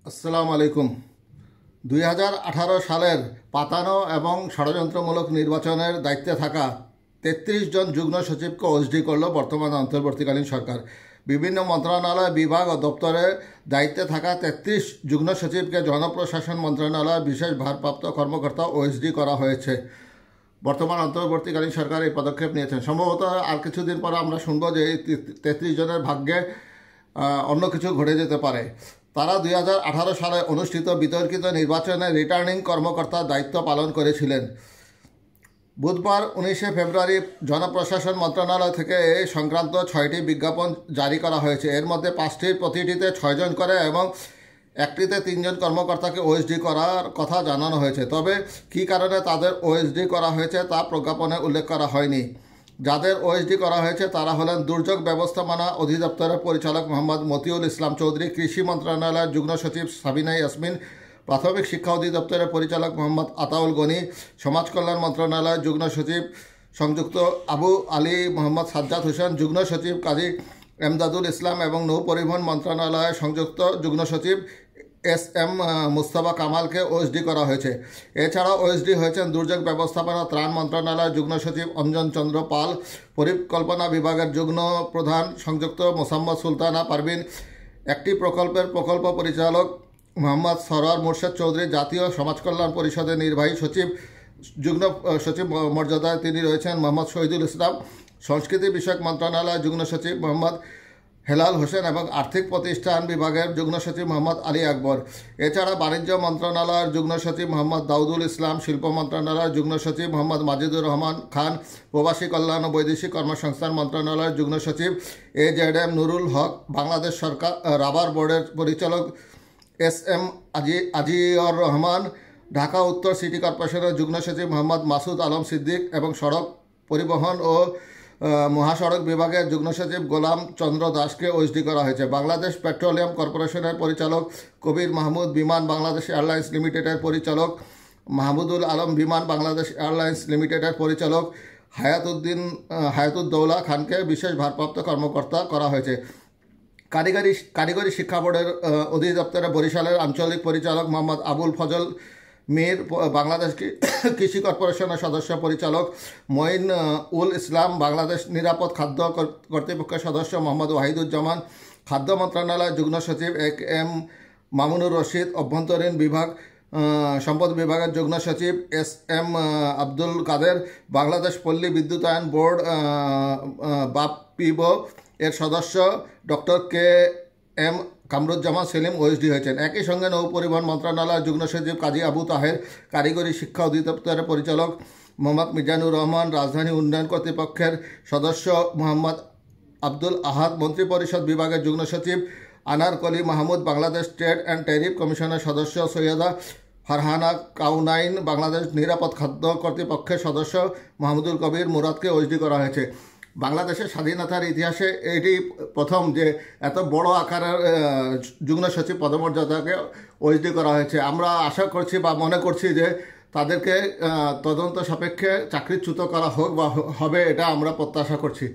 আসসালামু আলাইকুম। 2018 সালের পাতানো এবং ষড়যন্ত্রমূলক নির্বাচনের দায়িত্বে থাকা 33 জন যুগ্ম সচিবকে ওএসডি করল বর্তমান অন্তর্বর্তীকালীন সরকার। বিভিন্ন মন্ত্রণালয়, বিভাগ ও দপ্তরে দায়িত্বে থাকা 33 যুগ্ম সচিবকে জনপ্রশাসন মন্ত্রণালয়ের বিশেষ ভারপ্রাপ্ত কর্মকর্তা ওএসডি করা হয়েছে। বর্তমান অন্তর্বর্তীকালীন সরকার এই পদক্ষেপ নিয়েছেন। সম্ভবত আর কিছুদিন পর আমরা শুনবো যে এই 33 জনের ভাগ্যে অন্য কিছু ঘটে যেতে পারে। তারা 2018 সালে অনুষ্ঠিত বিতর্কিত নির্বাচনে রিটার্নিং কর্মকর্তার দায়িত্ব পালন করেছিলেন। বুধবার 19 ফেব্রুয়ারি জনপ্রশাসন মন্ত্রণালয় থেকে এই সংক্রান্ত 6টি বিজ্ঞাপন জারি করা হয়েছে। এর মধ্যে 5টির প্রতিটিতে 6 জন করে এবং একটিতে 3 জন কর্মকর্তাকে ওএসডি করার কথা জানানো হয়েছে। তবে কী কারণে তাদের ওএসডি করা হয়েছে তা প্রজ্ঞাপনে উল্লেখ করা হয়নি। যাদের ওএসডি করা হয়েছে তারা হলেন দুর্যোগ ব্যবস্থাপনা অধিদপ্তরের পরিচালক মোহাম্মদ মতিউল ইসলাম চৌধুরী, কৃষি মন্ত্রণালয়ের যুগ্ম সচিব সাবিনা ইয়াসমিন, প্রাথমিক শিক্ষা অধিদপ্তরের পরিচালক মোহাম্মদ আতাউল গনি, সমাজ কল্যাণ মন্ত্রণালয়ের যুগ্ম সচিব সংযুক্ত আবু আলী মোহাম্মদ সাজ্জাদ হোসেন, যুগ্ম সচিব কাজী এমদাদুল ইসলাম এবং নৌ পরিবহন মন্ত্রণালয়ের সংযুক্ত যুগ্ম সচিব এস.এম. মুস্তাফা কামালকে ওএসডি করা হয়েছে। এছাড়াও ওএসডি হয়েছেন দুর্যোগ ব্যবস্থাপনা ত্রাণ মন্ত্রণালয়ের যুগ্ম সচিব অঞ্জন চন্দ্র পাল, পরিকল্পনা বিভাগের যুগ্ম প্রধান সংযুক্ত মোসাম্মদ সুলতানা পারভিন, একটি প্রকল্পের প্রকল্প পরিচালক মোহাম্মদ সরোয়ার মুর্শেদ চৌধুরী, জাতীয় সমাজ কল্যাণ পরিষদের নির্বাহী সচিব যুগ্ম সচিব মর্যাদায় তিনি রয়েছেন মোহাম্মদ শহীদুল ইসলাম, সংস্কৃতি বিষয়ক মন্ত্রণালয়ের যুগ্ম সচিব মোহাম্মদ হেলাল হোসেন এবং আর্থিক প্রতিষ্ঠান বিভাগের যুগ্ম সচিব মোহাম্মদ আলী আকবর। এছাড়া বাণিজ্য মন্ত্রণালয়ের যুগ্ম সচিব মোহাম্মদ দাউদুল ইসলাম, শিল্প মন্ত্রণালয়ের যুগ্ম সচিব মোহাম্মদ মাজিদুর রহমান খান, প্রবাসী কল্যাণ ও বৈদেশিক কর্মসংস্থান মন্ত্রণালয়ের যুগ্ম সচিব এজেডএম নুরুল হক, বাংলাদেশ সরকার রাবার বোর্ডের পরিচালক এস.এম. আজিয়র রহমান, ঢাকা উত্তর সিটি কর্পোরেশনের যুগ্ম সচিব মোহাম্মদ মাসুদ আলম সিদ্দিক এবং সড়ক পরিবহন ও মহাসড়ক বিভাগের যুগ্ম সচিব গোলাম চন্দ্র দাসকে ওএসডি করা হয়েছে। বাংলাদেশ পেট্রোলিয়াম কর্পোরেশনের পরিচালক কবির মাহমুদ, বিমান বাংলাদেশ এয়ারলাইন্স লিমিটেডের পরিচালক মাহমুদুল আলম, বিমান বাংলাদেশ এয়ারলাইন্স লিমিটেডের পরিচালক হায়াতুদ্দৌলা খানকে বিশেষ ভারপ্রাপ্ত কর্মকর্তা করা হয়েছে। কারিগরি শিক্ষা বোর্ডের অধিদপ্তরে বরিশালের আঞ্চলিক পরিচালক মোহাম্মদ আবুল ফজল মীর, বাংলাদেশ কৃষি কর্পোরেশনের সদস্য পরিচালক মঈন উল ইসলাম, বাংলাদেশ নিরাপদ খাদ্য কর্তৃপক্ষের সদস্য মোহাম্মদ ওয়াহিদুজ্জামান, খাদ্য মন্ত্রণালয়ের যুগ্ম সচিব এম মামুনুর রশিদ, অভ্যন্তরীণ বিভাগ সম্পদ বিভাগের যুগ্ম সচিব এস.এম. আব্দুল কাদের, বাংলাদেশ পল্লী বিদ্যুতায়ন বোর্ড বাপিবো এর সদস্য doctor K M. Kamruzzaman Selim OSD হয়েছেন। একই সঙ্গে নৌ পরিবহন মন্ত্রণালয়ের যুগ্ম সচিব কাজী আবু তাহের, কারিগরি শিক্ষা অধিদপ্তরের পরিচালক মোহাম্মদ মিজানুর রহমান, রাজধানী উন্নয়ন কর্তৃপক্ষের সদস্য মোহাম্মদ আব্দুল আহাদ, মন্ত্রিপরিষদ বিভাগের যুগ্ম সচিব Anarkali Mahmud, Bangladesh trade and tariff কমিশনের সদস্য সৈয়দা ফারহানা কাউনাইন, বাংলাদেশ নিরাপদ খাদ্য কর্তৃপক্ষের সদস্য মাহমুদুল কবির মুরাদকে ওএসডি করা হয়েছে। বাংলাদেশের স্বাধীনতার ইতিহাসে এটি প্রথম যে এত বড় আকারের যুগ্ম সচিব পদমর্যাদাকে ওএসডি করা হয়েছে। আমরা আশা করছি বা মনে করছি যে তাদেরকে তদন্ত সাপেক্ষে চাকরিচ্যুত করা হোক বা হবে, এটা আমরা প্রত্যাশা করছি।